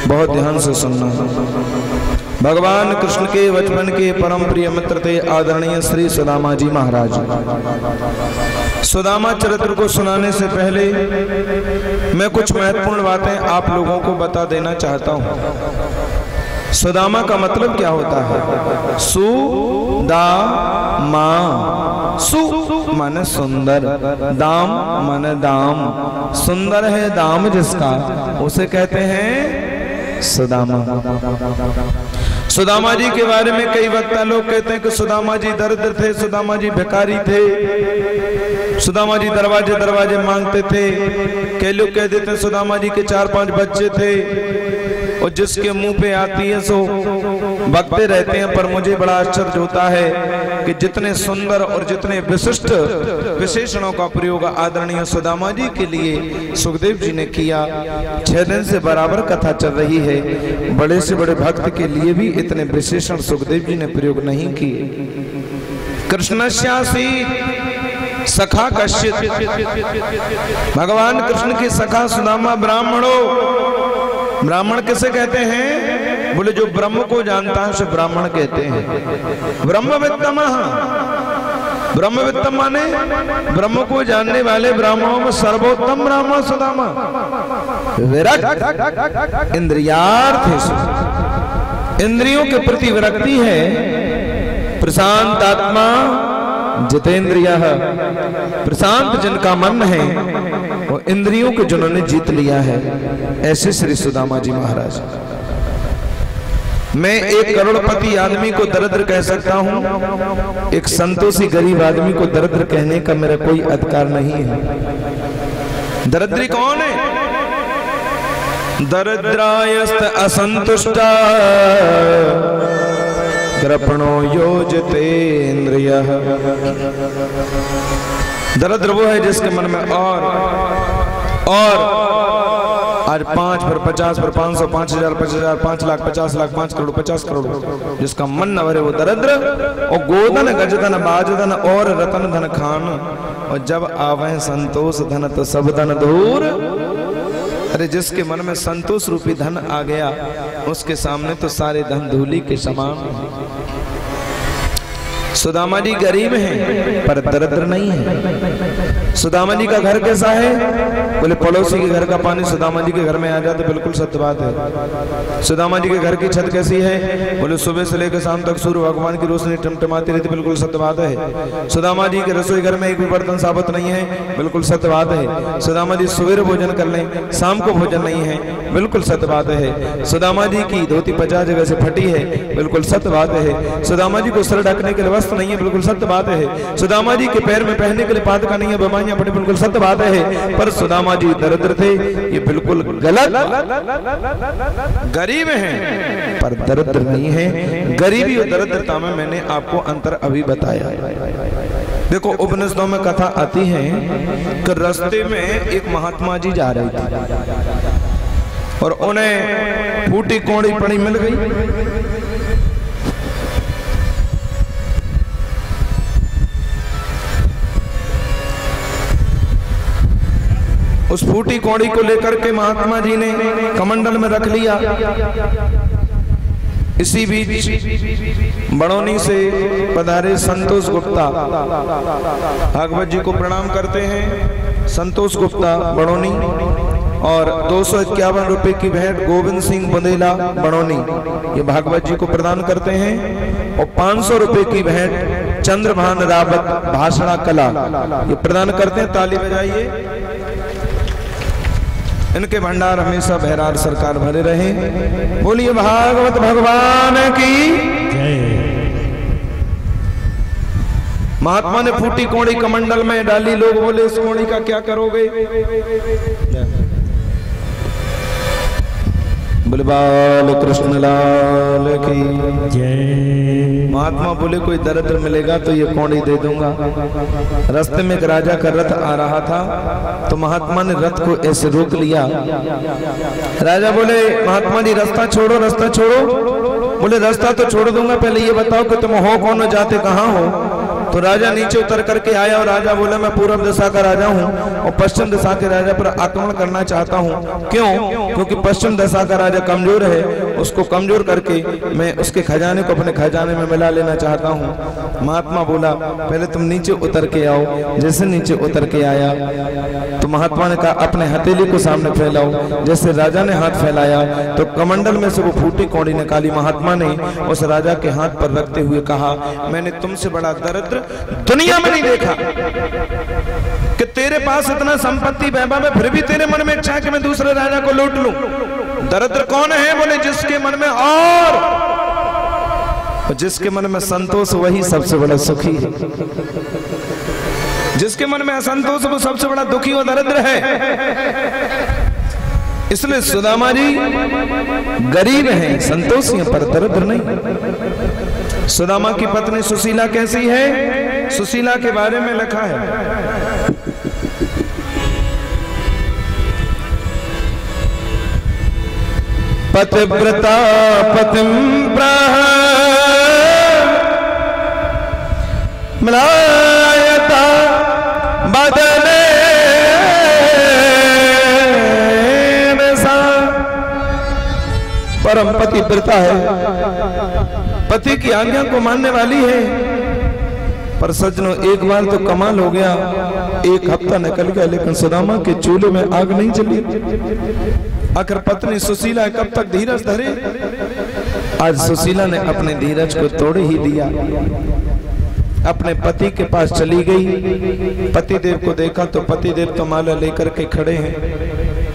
बहुत ध्यान से सुनना। भगवान कृष्ण के बचपन के परम प्रिय मित्र थे आदरणीय श्री सुदामा जी महाराज। सुदामा चरित्र को सुनाने से पहले मैं कुछ महत्वपूर्ण बातें आप लोगों को बता देना चाहता हूं। सुदामा का मतलब क्या होता है? सुदामा, सु माने सुंदर, दाम माने दाम। सुंदर है दाम जिसका, उसे कहते हैं सुदामा। सुदामा जी के बारे में कई वक्ता लोग कहते हैं कि सुदामा जी दरिद्र थे, सुदामा जी भिखारी थे, सुदामा जी दरवाजे दरवाजे मांगते थे। कई लोग कह देते हैं सुदामा जी के 4-5 बच्चे थे, और जिसके मुंह पे आती है सो बकते रहते हैं। पर मुझे बड़ा आश्चर्य होता है कि जितने सुंदर और जितने विशिष्ट विशेषणों का प्रयोग आदरणीय सुदामा जी के लिए सुखदेव जी ने किया। 6 दिन से बराबर कथा चल रही है। बड़े से बड़े भक्त के लिए भी इतने विशेषण सुखदेव जी ने प्रयोग नहीं किए। कृष्णस्यासी सखा कश्चित, भगवान कृष्ण के सखा सुदामा ब्राह्मणो। ब्राह्मण किसे कहते हैं? बोले जो ब्रह्म को जानता है उसे ब्राह्मण कहते हैं। ब्रह्मवित्तमः, ब्रह्मवित्तम माने ब्रह्म को जानने वाले ब्राह्मणों में सर्वोत्तम ब्राह्मण सुदामा। विरक्त इंद्रियार्थ, इंद्रियों के प्रति विरक्ति है। प्रशांत आत्मा जितेंद्रिय, प्रशांत जिनका मन है वो इंद्रियों को जिन्होंने जीत लिया है, ऐसे श्री सुदामा जी महाराज। मैं एक करोड़पति आदमी को दरिद्र कह सकता हूं, एक संतोषी गरीब आदमी को दरिद्र कहने का मेरा कोई अधिकार नहीं है। दरिद्री कौन है? दरिद्रायस्त असंतुष्टा कृपणो योजतेन्द्रियः। दरिद्र वो है जिसके मन में और आज 5 फिर 50 फिर 500 5000 5000 5 लाख 50 लाख 5 करोड़ 50 करोड़, जिसका मन न भरे वो दरिद्र। और गोधन गजधन बाजधन और रतन धन खान, और जब आवे संतोष धन तो सब धन दूर। अरे जिसके मन में संतोष रूपी धन आ गया उसके सामने तो सारे धन धूली के समान। सुदामा जी गरीब हैं पर दरिद्र नहीं है। सुदामा जी का घर कैसा है? बोले पड़ोसी के घर का पानी सुदामा जी के घर में आ जाए तो बिल्कुल सत्य बात है। सुदामा जी के घर की छत कैसी है? बोले सुबह से लेकर शाम तक सूर्य भगवान की रोशनी टमटमाती रहती, बिल्कुल सत्य बात है। सुदामा जी के रसोई घर में एक भी बर्तन साबुत नहीं है, बिल्कुल सत्य बात है। सुदामा जी सवेरे भोजन कर लें, शाम को भोजन नहीं है, बिल्कुल सत्य बात है। सुदामा जी की धोती 50 जगह से फटी है, बिल्कुल सत्य बात है। सुदामा जी को सिर ढकने के लिए वस्त्र नहीं है, बिल्कुल सत्य बात है। सुदामा जी के पैर में पहनने के लिए पादका नहीं है, बीमारियां पड़ी, बिल्कुल सत्य बात है। पर सुदामा जी दरिद्र थे, ये बिल्कुल गलत। गरीब हैं पर दरिद्र नहीं है। गरीबी और दरिद्रता में मैंने आपको अंतर अभी बताया। देखो उपनिषदों में कथा आती है कि रास्ते में एक महात्मा जी जा रहे थे और उन्हें फूटी कौड़ी पड़ी मिल गई। उस फूटी कौड़ी को लेकर के महात्मा जी ने कमंडल में रख लिया। इसी बीच बड़ौनी से पधारे संतोष गुप्ता भागवत जी को प्रणाम करते हैं। संतोष गुप्ता बड़ौनी और 251 रुपए की भेंट गोविंद सिंह बुंदेला बड़ौनी ये भागवत जी को प्रदान करते हैं। और 500 रुपए की भेंट चंद्रभान रावत भाषणा कला ये प्रदान करते हैं। ताली बजाइए। इनके भंडार हमेशा बहरार सरकार भरे रहे। बोलिए भागवत भगवान की जय। महात्मा ने फूटी कौड़ी कमंडल में डाली। लोग बोले इस कौड़ी का क्या करोगे? बोले बाल कृष्ण लाल की जय। महात्मा बोले कोई दरिद्र मिलेगा तो ये कौड़ी दे दूंगा। रास्ते में एक राजा का रथ आ रहा था तो महात्मा ने रथ को ऐसे रोक लिया। राजा बोले महात्मा जी रास्ता छोड़ो, रास्ता छोड़ो। बोले रास्ता तो छोड़ दूंगा, पहले ये बताओ कि तुम हो कौन हो, जाते कहाँ हो? तो राजा नीचे उतर करके आया और राजा बोला मैं पूर्व दिशा का राजा हूँ और पश्चिम दिशा के राजा पर आक्रमण करना चाहता हूँ। क्यों? क्योंकि पश्चिम दिशा का राजा कमजोर है, उसको कमजोर करके मैं उसके खजाने को अपने खजाने में मिला लेना चाहता हूँ। महात्मा बोला पहले तुम नीचे उतर के आओ। जैसे नीचे उतर के आया तो महात्मा ने कहा अपने हथेली को सामने फैलाओ। जैसे राजा ने हाथ फैलाया तो कमंडल में से वो फूटी कौड़ी निकाली। महात्मा ने उस राजा के हाथ पर रखते हुए कहा मैंने तुमसे बड़ा दरिद्र दुनिया में नहीं देखा कि तेरे पास इतना संपत्ति वैभव है फिर भी तेरे मन में इच्छा है कि मैं दूसरे राजा को लूट लूं। दरिद्र कौन है? बोले जिसके मन में और जिसके मन में संतोष वही सबसे बड़ा सुखी है। जिसके मन में असंतोष वो सबसे बड़ा दुखी और दरिद्र है। इसलिए सुदामा जी गरीब हैं, संतोषी हैं पर दरिद्र नहीं। सुदामा की पत्नी सुशीला कैसी है? सुशीला के बारे में लिखा है पतिव्रता पतिम प्राह मलायता बदले परम पति व्रता है, पति की आज्ञा को मानने वाली है। पर सज्जनों एक बार तो कमाल हो गया, एक हफ्ता निकल गया लेकिन सुदामा के चूल्हे में आग नहीं चली। आखिर पत्नी सुशीला कब तक धीरज धरे? आज सुशीला ने अपने धीरज को तोड़ ही दिया, अपने पति के पास चली गई। पतिदेव को देखा तो पतिदेव तो माला लेकर के खड़े हैं,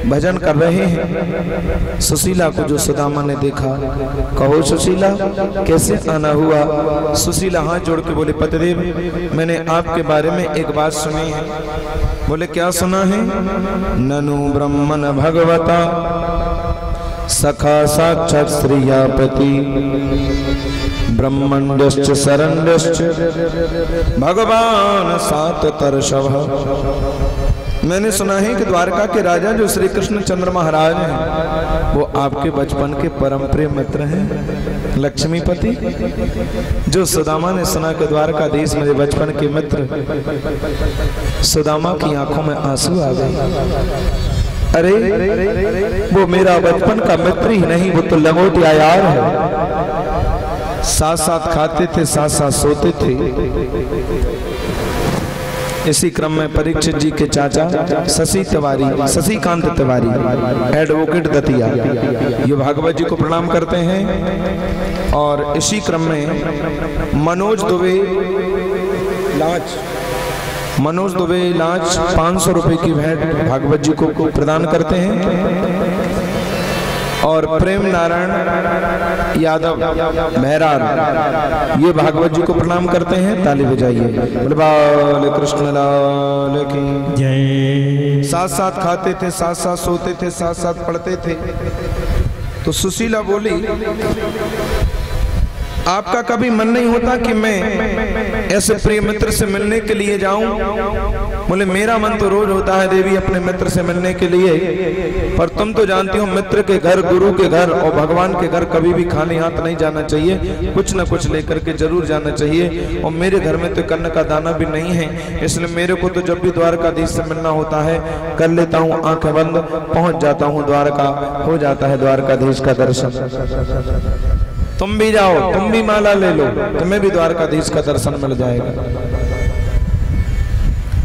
भजन कर रहे हैं। सुशीला को जो सुदामा ने देखा, कहो सुशीला कैसे आना हुआ? सुशीला हाथ जोड़ के बोले पतिदेव मैंने आपके बारे में एक बात सुनी है। बोले क्या सुना है? ननु ब्रह्मन भगवता सखा साक्षात श्रियापति ब्रह्मण्यश्च शरण्यश्च भगवान सात तरशव। मैंने सुना है कि द्वारका के राजा जो श्री कृष्ण चंद्र महाराज हैं वो आपके बचपन के परम प्रिय मित्र हैं लक्ष्मीपति। जो सुदामा ने सुना कि द्वारकाधीश मेरे बचपन के मित्र, सुदामा की आंखों में आंसू आ गए। अरे वो मेरा बचपन का मित्र ही नहीं, वो तो लंगोटिया यार है। साथ साथ खाते थे, साथ साथ सोते थे। इसी क्रम में परीक्षित जी के चाचा शशिकांत तिवारी एडवोकेट दतिया ये भागवत जी को प्रणाम करते हैं। और इसी क्रम में मनोज दुबे लांच 500 रुपए की भेंट भागवत जी को प्रदान करते हैं। और प्रेम नारायण यादव मेहरार ये भागवत जी को प्रणाम करते हैं। ताली बजाइए। बोले बाल कृष्ण लाल की जय। साथ साथ खाते थे, साथ साथ सोते थे, साथ साथ पढ़ते थे। तो सुशीला बोली आपका कभी मन नहीं होता कि मैं ऐसे प्रिय मित्र से मिलने के लिए जाऊं? बोले मेरा मन तो रोज होता है देवी अपने मित्र से मिलने के लिए, पर तुम तो जानती हो मित्र के घर, गुरु के घर और भगवान के घर कभी भी खाली हाथ नहीं जाना चाहिए, कुछ न कुछ लेकर के जरूर जाना चाहिए। और मेरे घर में तो कन्न का दाना भी नहीं है, इसलिए मेरे को तो जब भी द्वारकाधीश से मिलना होता है कर लेता हूँ आंखें बंद, पहुंच जाता हूँ द्वारका, हो जाता है द्वारकाधीश का दर्शन। तुम भी जाओ, तुम भी माला ले लो, तुम्हें भी द्वारकाधीश का दर्शन मिल जाएगा।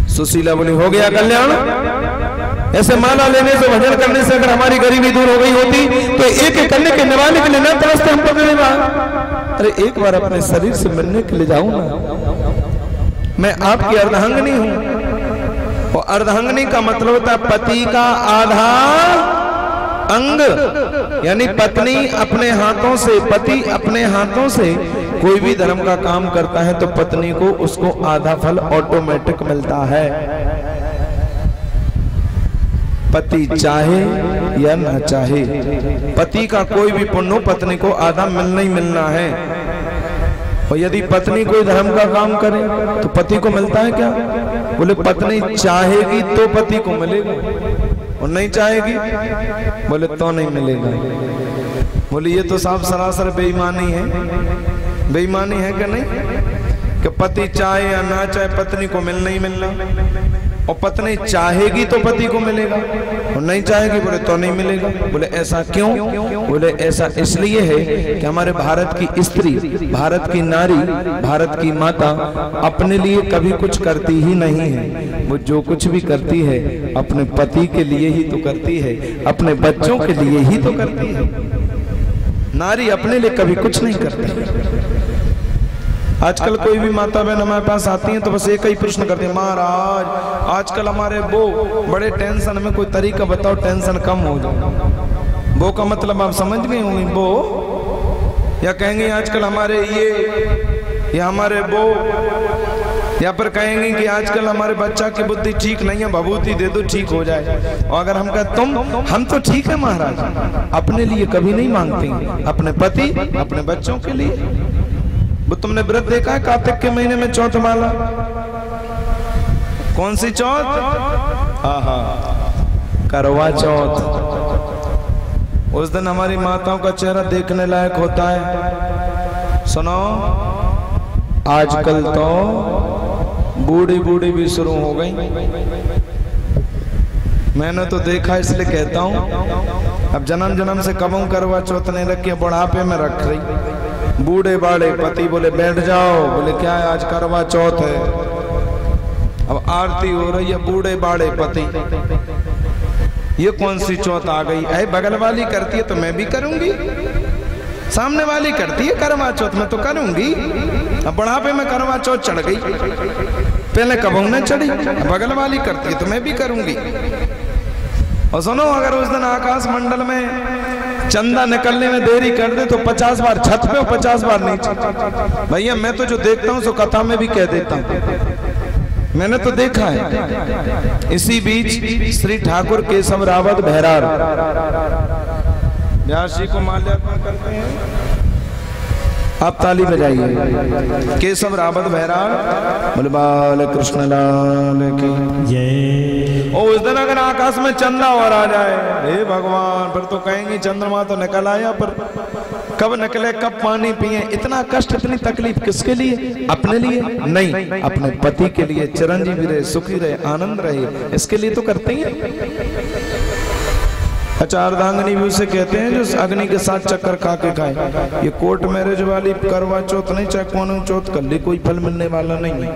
सुशीला बोली हो गया कल्याण। ऐसे माला लेने से, भजन करने से अगर हमारी गरीबी दूर हो गई होती तो एक एक करने के निभाने के लिए न तरसते हम पर। अरे एक बार अपने शरीर से मिलने के लिए जाऊं ना। मैं आपकी अर्धांगिनी हूं, और अर्धांगिनी का मतलब होता है पति का आधा अंग, यानी पत्नी अपने हाथों से, पति अपने हाथों से कोई भी धर्म का काम करता है तो पत्नी को उसको आधा फल ऑटोमेटिक मिलता है। पति चाहे या न चाहे, पति का कोई भी पुण्य पत्नी को आधा मिलना ही मिलना है। और यदि पत्नी कोई धर्म का काम करे तो पति को मिलता है क्या? बोले पत्नी चाहेगी तो पति को मिलेगा, और नहीं चाहेगी बोले तो नहीं मिलेगा। बोले ये तो साफ सरासर बेईमानी है। बेईमानी है कि नहीं कि पति चाहे या ना चाहे पत्नी को मिलना ही मिलना, और पत्नी चाहेगी तो पति को मिलेगा, और नहीं चाहेगी बोले तो नहीं मिलेगा। बोले ऐसा क्यों? बोले ऐसा इसलिए है कि हमारे भारत की स्त्री, भारत की नारी, भारत की माता अपने लिए कभी कुछ करती ही नहीं है। वो जो कुछ भी करती है अपने पति के लिए ही तो करती है, अपने बच्चों के लिए ही तो करती है। नारी अपने लिए कभी कुछ नहीं करती। आजकल कोई भी माता बहन हमारे पास आती हैं तो बस एक ही प्रश्न करती है, महाराज आजकल हमारे वो बड़े टेंशन में, कोई तरीका बताओ टेंशन कम हो जाए। वो का मतलब आप समझ गए होंगे, वो या कहेंगे आजकल हमारे ये या हमारे वो, या फिर कहेंगे कि आजकल हमारे बच्चा की बुद्धि ठीक नहीं है, भभूति दे दो ठीक हो जाए। और अगर हम कहते हम तो ठीक है महाराज, अपने लिए कभी नहीं मांगते, अपने पति अपने बच्चों के लिए। वो तुमने व्रत देखा है कार्तिक के महीने में चौथ माला? कौन सी चौथ? आहा, करवा चौथ। उस दिन हमारी माताओं का चेहरा देखने लायक होता है। सुनो आजकल तो बूढ़ी बूढ़ी भी शुरू हो गई। मैंने तो देखा इसलिए कहता हूँ, अब जन्म जन्म से कबों करवा चौथ नहीं रखी, बुढ़ापे में रख रही। बूढ़े बाड़े पति बोले बैठ जाओ, बोले क्या है आज करवा चौथ है। अब आरती हो रही है, बूढ़े बाड़े पति, ये कौन सी चौथ आ गई? अरे बगल वाली करती है तो मैं भी करूंगी, सामने वाली करती है करवा चौथ में तो करूंगी। अब बुढ़ापे में करवा चौथ चढ़ गई, पहले कबू न चढ़ी, बगल वाली करती है तो मैं भी करूंगी। और सुनो, अगर उस दिन आकाश मंडल में चंदा निकलने में देरी कर दे तो 50 बार छत पे और 50 बार नीचे। भैया मैं तो जो देखता हूँ सो कथा में भी कह देता हूँ, मैंने तो देखा है। इसी बीच श्री ठाकुर केशव रावत भैरार व्यास जी को माल्यार्पण करते हैं, आप ताली बजाइए। केशव रावत भैरार बोले बाल कृष्ण लाल की जय। और उस दिन अगर आकाश में चंदा और आ जाए, हे भगवान, फिर तो कहेंगे चंद्रमा तो निकल आया, पर कब निकले कब पानी पिए। इतना कष्ट इतनी तकलीफ किसके लिए? अपने लिए नहीं, अपने पति के लिए चिरंजीवी रहे, सुखी रहे, आनंद रहे, इसके लिए तो करते ही। अच्छा, अर्धांगिनी भी उसे कहते हैं जो अग्नि के साथ चक्कर खा के खाए। ये कोर्ट मैरिज वाली करवा चौथ नहीं, चाहे कौन चौथ कर ली, कोई फल मिलने वाला नहीं है।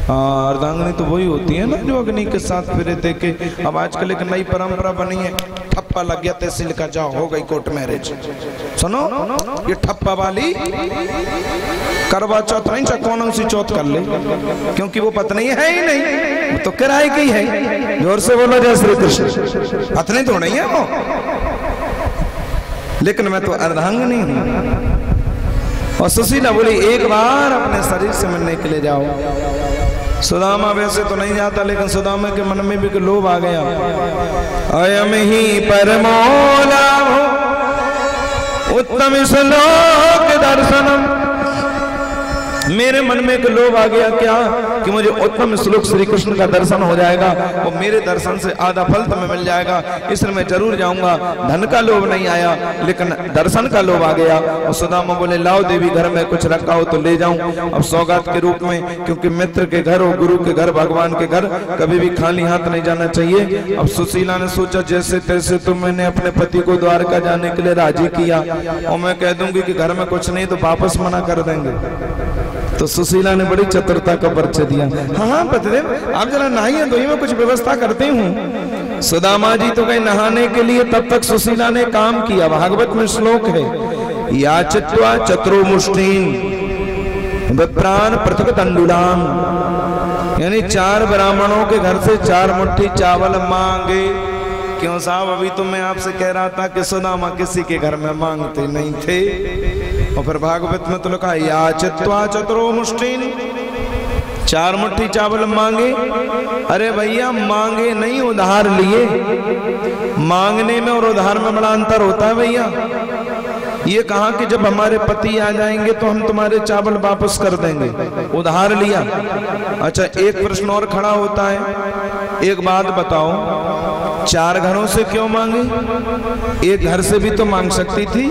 हाँ, अर्धांगिनी तो वही होती है ना जो अग्नि के साथ फिरे देखे। अब आजकल एक नई परंपरा बनी है, ठप्पा लग गया तहसील का, जाओ हो गई कोर्ट मैरिज। सुनो, ये ठप्पा वाली करवा चौथ नहीं, चाहे कौन सी चौथ कर ले, क्योंकि वो पत्नी है ही नहीं, तो किराए की है। जोर से बोलो जय श्री कृष्ण। पत्नी तो नहीं है वो, लेकिन मैं तो अर्धांगिनी हूं। और सुशीला बोली एक बार अपने शरीर से मिलने के लिए जाओ। सुदामा वैसे तो नहीं जाता, लेकिन सुदामा के मन में भी लोभ आ गया। अयम ही परमोला उत्तम श्लोक दर्शनम, मेरे मन में एक लोभ आ गया क्या कि मुझे उत्तम श्लोक श्री कृष्ण का दर्शन हो जाएगा, वो मेरे दर्शन से आधा फल तुम्हें मिल जाएगा, इसलिए मैं जरूर जाऊंगा। धन का लोभ नहीं आया, लेकिन दर्शन का लोभ आ गया। और सुदामा बोले लाओ देवी, घर में कुछ रखा हो तो ले जाऊं अब सौगात के रूप में, क्योंकि मित्र के घर और गुरु के घर, भगवान के घर कभी भी खाली हाथ नहीं जाना चाहिए। अब सुशीला ने सोचा जैसे तैसे तो मैंने अपने पति को द्वारका जाने के लिए राजी किया, और मैं कह दूंगी कि घर में कुछ नहीं तो वापस मना कर देंगे। तो सुशीला ने बड़ी चतुरता का परिचय दिया। हाँ पतिदेव, आप जरा नहाइए तो मैं कुछ व्यवस्था करती हूँ। सुदामा जी तो गए नहाने के लिए, तब तक सुशीला ने काम किया। भागवत में श्लोक है, याचित्वा चतुरो मुष्टिन विप्रान पृथक तंडुलाम, यानी 4 ब्राह्मणों के घर से 4 मुट्ठी चावल मांगे। क्यों साहब, अभी तो मैं आपसे कह रहा था कि सुदामा किसी के घर में मांगते नहीं थे। और फिर भागवत में तो लिखा याचित्वा चतुरो मुष्टिन, 4 मुट्ठी चावल मांगे। अरे भैया मांगे नहीं, उधार लिए। मांगने में और उधार में बड़ा अंतर होता है भैया। ये कहा कि जब हमारे पति आ जाएंगे तो हम तुम्हारे चावल वापस कर देंगे, उधार लिया। अच्छा, एक प्रश्न और खड़ा होता है, एक बात बताओ, 4 घरों से क्यों मांगे? एक घर से भी तो मांग सकती थी,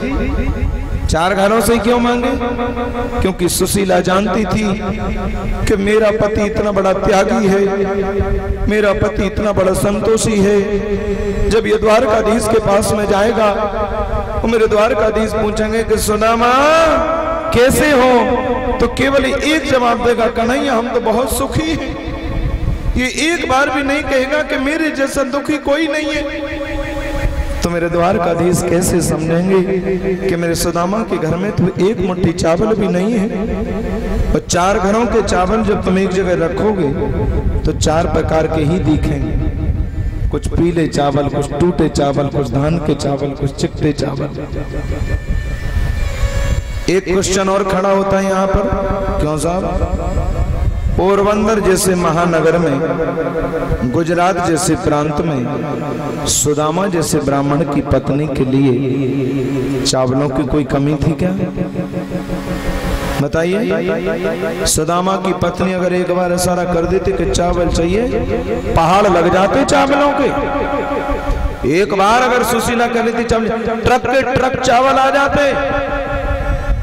4 घरों से क्यों मांगे? क्योंकि सुशीला जानती थी कि मेरा पति इतना बड़ा त्यागी है, मेरा पति इतना बड़ा संतोषी है। जब ये द्वारकाधीश के पास में जाएगा तो मेरे द्वारकाधीश पूछेंगे कि सुदामा कैसे हो, तो केवल एक जवाब देगा, कन्हैया हम तो बहुत सुखी हैं। ये एक बार भी नहीं कहेगा कि मेरे जैसा दुखी कोई नहीं है। तो मेरे द्वारकाधीश कैसे समझेंगे कि मेरे सुदामा के घर में तो एक मुट्ठी चावल भी नहीं है। और 4 घरों के चावल जब तुम एक जगह रखोगे तो 4 प्रकार के ही दिखेंगे, कुछ पीले चावल, कुछ टूटे चावल, कुछ धान के चावल, कुछ चिकटे चावल। एक क्वेश्चन और खड़ा होता है यहाँ पर, क्यों साहब? पोरबंदर जैसे महानगर में, गुजरात जैसे प्रांत में सुदामा जैसे ब्राह्मण की पत्नी के लिए चावलों की कोई कमी थी क्या? बताइए। सुदामा की पत्नी अगर एक बार इशारा कर देती कि चावल चाहिए, पहाड़ लग जाते चावलों के। एक बार अगर सुशीला कर लेती चावल, ट्रक के ट्रक चावल आ जाते।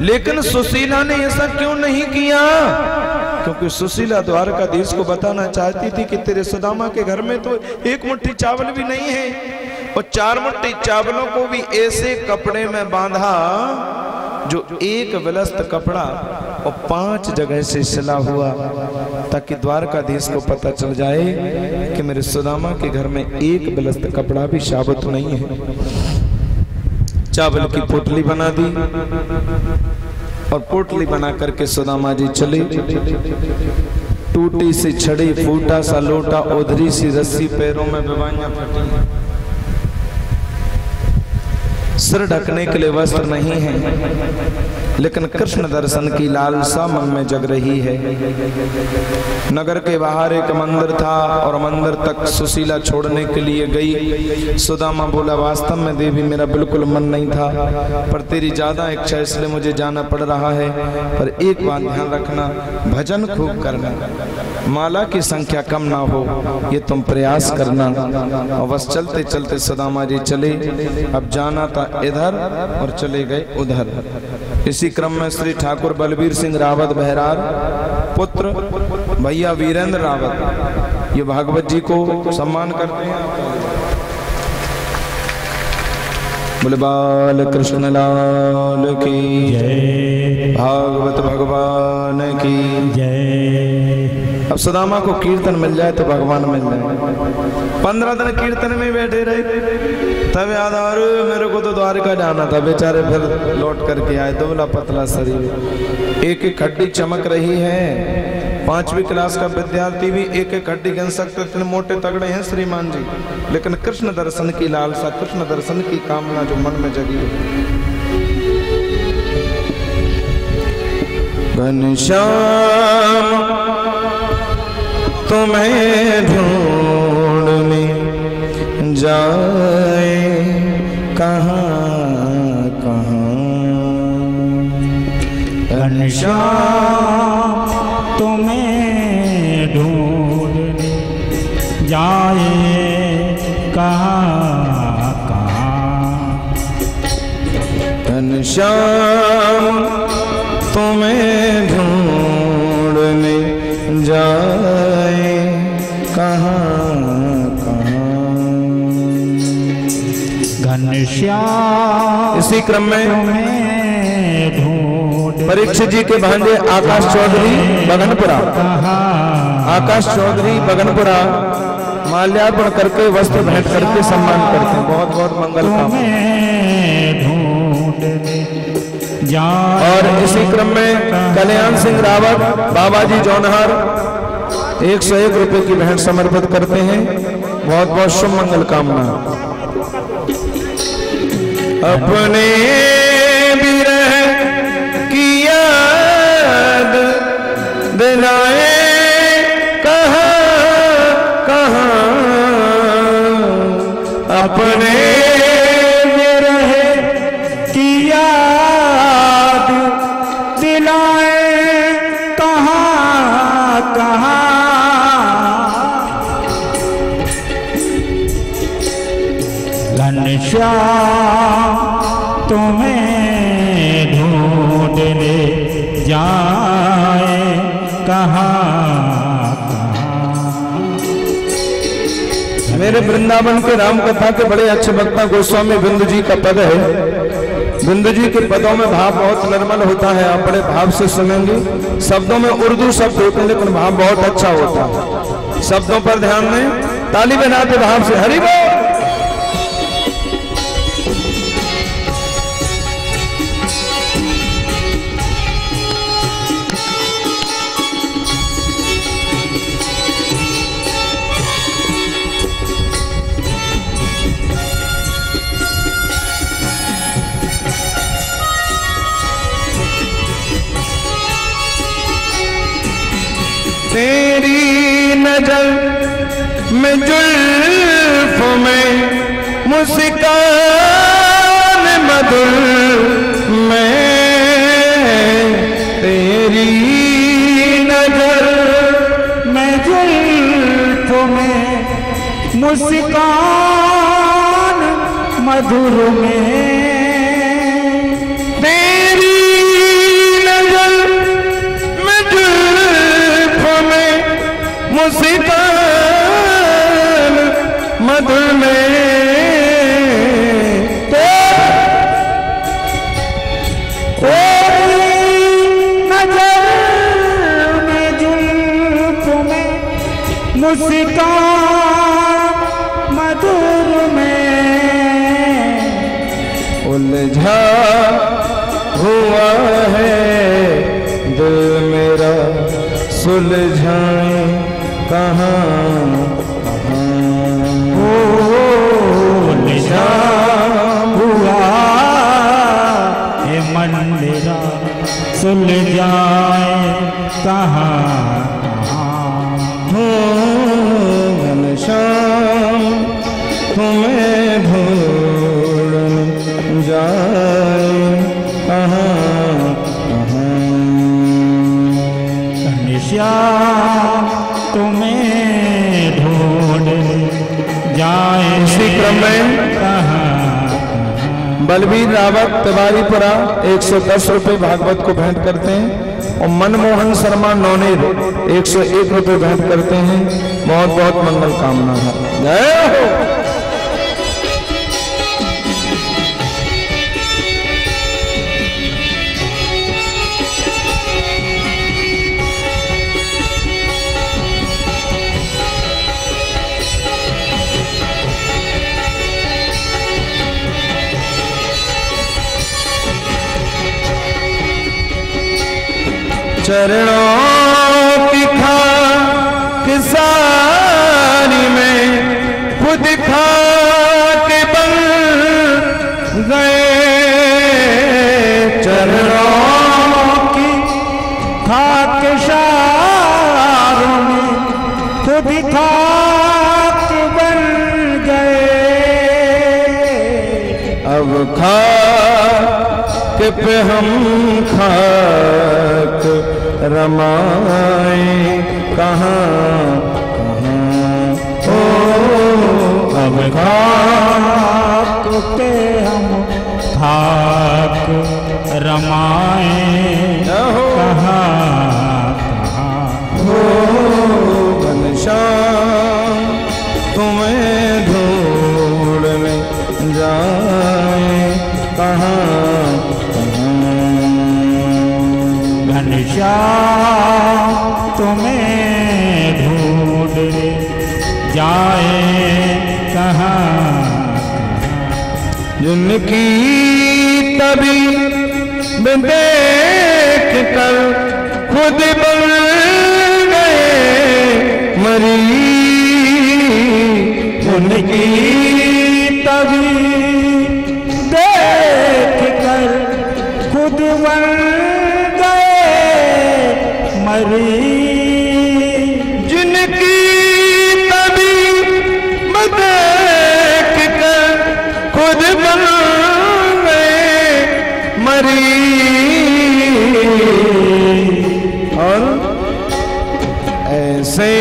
लेकिन सुशीला ने ऐसा क्यों नहीं किया? क्योंकि सुशीला द्वारकाधीश को बताना चाहती थी कि तेरे सुदामा के घर में तो एक मुट्ठी चावल भी नहीं है, और 4 मुट्ठी चावलों को भी ऐसे कपड़े में बांधा जो एक विलस्त कपड़ा और 5 जगह से सिला हुआ, ताकि द्वारकाधीश को पता चल जाए कि मेरे सुदामा के घर में एक विलस्त कपड़ा भी साबुत नहीं है। चावल की पोटली बना दी और पोटली बना करके सुदामा जी चले। टूटी सी छड़ी, फूटा सा लोटा, उधरी सी रस्सी, पैरों में बेवाइयां फटी, सिर ढकने के लिए वस्त्र नहीं है, लेकिन कृष्ण दर्शन की लालसा मन में जग रही है। नगर के बाहर एक मंदिर था और मंदिर तक सुशीला छोड़ने के लिए गई। सुदामा बोला, वास्तव में देवी मेरा बिल्कुल मन नहीं था, पर तेरी ज्यादा इच्छा इसलिए मुझे जाना पड़ रहा है। पर एक बात ध्यान रखना, भजन खूब करना, माला की संख्या कम ना हो, ये तुम प्रयास करना। और बस चलते चलते सुदामा जी चले। अब जाना था इधर और चले गए उधर। इसी क्रम में श्री ठाकुर बलबीर सिंह रावत बहरार पुत्र भैया वीरेंद्र रावत ये भागवत जी को सम्मान करते हैं। बोले बाल कृष्ण लाल की जय, भागवत भगवान की जय। अब सुदामा को कीर्तन मिल जाए तो भगवान मिल जाए। 15 दिन कीर्तन में बैठे रहे, तब याद आ रहा मेरे को तो द्वारका जाना था। बेचारे फिर लौट करके आए, दुबला पतला शरीर, एक एक हड्डी चमक रही है। 5वीं क्लास का विद्यार्थी भी एक एक हड्डी गिन सकते, इतने मोटे तगड़े हैं श्रीमान जी। लेकिन कृष्ण दर्शन की लालसा, कृष्ण दर्शन की कामना जो मन में जगी है। घनश्याम तुम्हें ढूंढने जाए कहाँ कहाँ, घनश्याम तुम्हें ढूंढने जाए कहाँ कहाँ, घनश्याम तुम्हें ढूंढने जाए कहाँ कहाँ। घनश्याम इसी क्रम में ढूंढ परीक्षित जी के भांजे आकाश चौधरी बगनपुरा, आकाश चौधरी बगनपुरा माल्यार्पण करके वस्त्र भेंट करके सम्मान करते हैं। बहुत बहुत मंगल कामना। और इसी क्रम में कल्याण सिंह रावत बाबा जी जौनहर 101 रुपए की भेंट समर्पित करते हैं। बहुत बहुत शुभ मंगल कामना। अपने बिरह की याद दिलाए कहाँ कहाँ, अपने बिरह की याद दिलाए कहाँ कहाँ, घनश्याम तुम्हें ढूंढने जाए कहाँ कहाँ। मेरे वृंदावन के राम कथा के बड़े अच्छे वक्ता गोस्वामी बिंदु जी का पद है। बिंदु जी के पदों में भाव बहुत निर्मल होता है, आप बड़े भाव से सुनेंगे। शब्दों में उर्दू शब्द होते हैं लेकिन भाव बहुत अच्छा होता है। शब्दों पर ध्यान दें, ताली बजाते भाव से हरि बोल। तेरी नजर में जुल्फ में मुस्कान मधुर में, तेरी नजर में जुल्फ में मुस्कान मधुर में, तेरी नजर में जुल्फ उलझा हुआ है दिल मेरा, सुलझाए कहाँ उलझा हुआ है मन मेरा, सुलझाए कहाँ घनश्याम तुम्हें भूल जाए कहाँ घनश्याम तुम्हें ढूंढ जाए। इसी क्रम में कहाँ बलबीर रावत तिवारीपुरा 110 रुपये भागवत को भेंट करते हैं और मनमोहन शर्मा नौनेर 101 रुपये भेंट करते हैं। बहुत बहुत मंगल कामना है। जय हो। चरणों की खाक सारी में खुद खाक बन गए। चरणों की खाक सारों में खुद खाक बन गए। अब खाक पे हम खाक रमाए कहाँ ओ अब खाक पे हम खाक रमाए कहाँ हो घनश्याम तुम्हें ढूंढने जाए कहाँ घनश्याम तुम्हें ढूंढ जाए कहाँ जिनकी तभी देख कर खुद बन गए मरीज। उनकी तभी देख कर खुद बन जिनकी तभी देख कर खुद बन गए मरीज। और ऐसे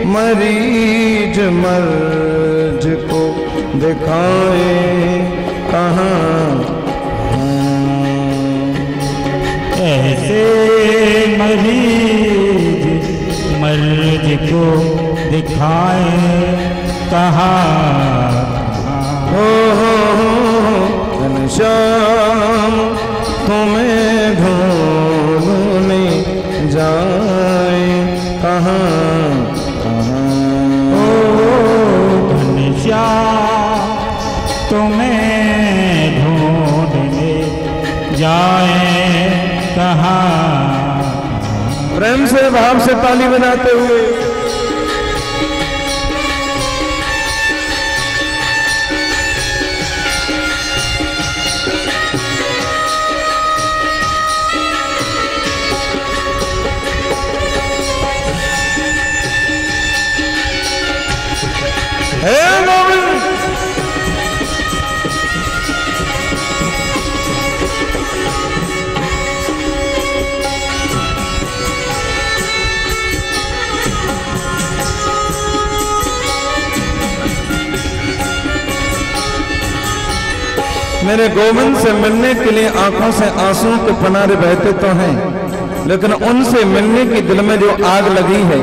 मरीज मर्ज को दिखाए कहाँ ऐसे मरीज मर्ज को दिखाए कहाँ हो घनश्याम तुम्हें ढूंढने जाए कहाँ ओ घनश्याम तुम्हें ढूंढने जाए कहाँ। प्रेम से भाव से ताली बजाते हुए हे गोविंद। मेरे गोविंद से मिलने के लिए आंखों से आंसुओं के पनारे बहते तो हैं, लेकिन उनसे मिलने की दिल में जो आग लगी है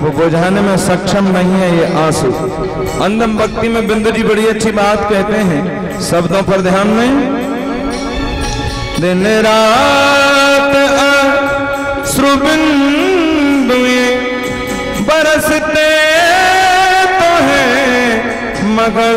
वो बुझाने में सक्षम नहीं है ये आंसू। अंदम भक्ति में बिंदु जी बड़ी अच्छी बात कहते हैं, शब्दों पर ध्यान में। दिन रात अश्रु बिंदुएं बरसते तो हैं मगर